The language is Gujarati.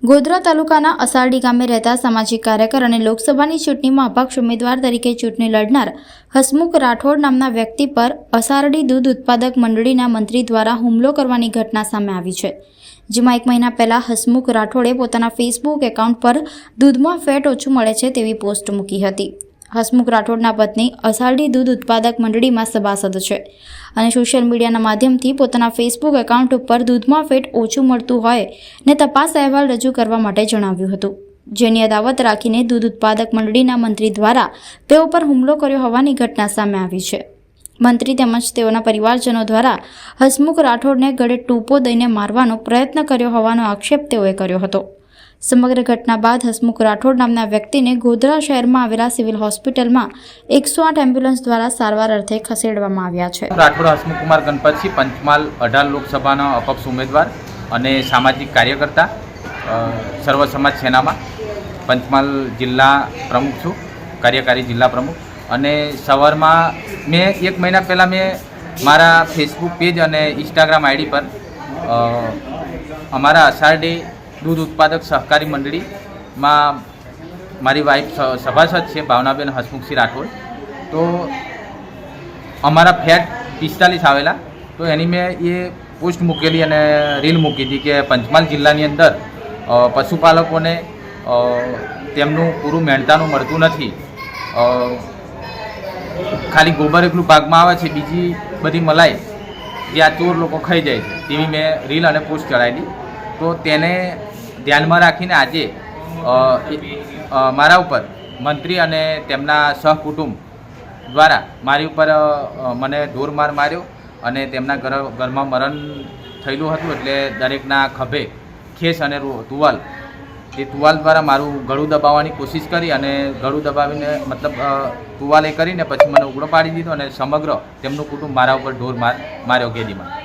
ગોધરા તાલુકાના અસારડી ગામે રહેતા સામાજિક કાર્યકર અને લોકસભાની ચૂંટણીમાં અપક્ષ ઉમેદવાર તરીકે ચૂંટણી લડનાર હસમુખ રાઠોડ નામના વ્યક્તિ પર અસારડી દૂધ ઉત્પાદક મંડળીના મંત્રી દ્વારા હુમલો કરવાની ઘટના સામે આવી છે, જેમાં 1 મહિના પહેલા હસમુખ રાઠોડે પોતાના ફેસબુક એકાઉન્ટ પર દૂધમાં ફેટ ઓછું મળે છે તેવી પોસ્ટ મૂકી હતી। હસમુખ રાઠોડના પત્ની અસારડી દૂધ ઉત્પાદક મંડળીમાં સભાસદ છે અને સોશિયલ મીડિયાના માધ્યમથી પોતાના ફેસબુક એકાઉન્ટ ઉપર દૂધમાં ફેટ ઓછું મળતું હોય ને તપાસ અહેવાલ રજૂ કરવા માટે જણાવ્યું હતું, જેની અદાવત રાખીને દૂધ ઉત્પાદક મંડળીના મંત્રી દ્વારા તેઓ પર હુમલો કર્યો હોવાની ઘટના સામે આવી છે। મંત્રી તેમજ તેઓના પરિવારજનો દ્વારા હસમુખ રાઠોડને ગળે ટૂંપો દઈને મારવાનો પ્રયત્ન કર્યો હોવાનો આક્ષેપ તેઓએ કર્યો હતો। સમગ્ર ઘટના બાદ હસમુખ રાઠોડ નામના વ્યક્તિને ગોધરા શહેરમાં આવેલા સિવિલ હોસ્પિટલમાં 108 એમ્બ્યુલન્સ દ્વારા સારવાર અર્થે ખસેડવામાં આવ્યા છે। રાઠોડ હસમુખ કુમાર ગણપતસિંહ પંચમહાલ 18 લોકસભાના અપક્ષ ઉમેદવાર અને સામાજિક કાર્યકર્તા, સર્વ સમાજ સેનામાં પંચમહાલ જિલ્લા પ્રમુખ છું, કાર્યકારી જિલ્લા પ્રમુખ। અને સવારમાં મેં 1 મહિના પહેલાં મેં મારા ફેસબુક પેજ અને ઇન્સ્ટાગ્રામ આઈડી પર અમારા અસારડી દૂધ ઉત્પાદક સહકારી મંડળીમાં મારી વાઈફ સભાસદ છે ભાવનાબેન હસમુખસિંહ રાઠોડ, તો અમારા ફેટ 45 આવેલા, તો એની મેં એ પોસ્ટ મૂકેલી અને રીલ મૂકી હતી કે પંચમહાલ જિલ્લાની અંદર પશુપાલકોને તેમનું પૂરું મહેનતાણું મળતું નથી, ખાલી ગોબર એકલું ભાગમાં આવે છે, બીજી બધી મલાઈ જે આ ચોર લોકો ખાઈ જાય છે તેવી મેં રીલ અને પોસ્ટ ચડાવેલી। તો તેને ધ્યાનમાં રાખીને આજે મારા ઉપર મંત્રી અને તેમના સહકુટુંબ દ્વારા મારી ઉપર મને ઢોરમાર માર્યો અને તેમના ઘરમાં મરણ થયેલું હતું, એટલે દરેકના ખભે ખેસ અને તુવાલ, એ તુવાલ દ્વારા મારું ગળું દબાવવાની કોશિશ કરી અને ગળું દબાવીને મતલબ તુવાલ એ કરીને પછી મને ઉઘડો પાડી દીધો અને સમગ્ર તેમનું કુટુંબ મારા ઉપર ઢોર માર્યો ગેદીમાં।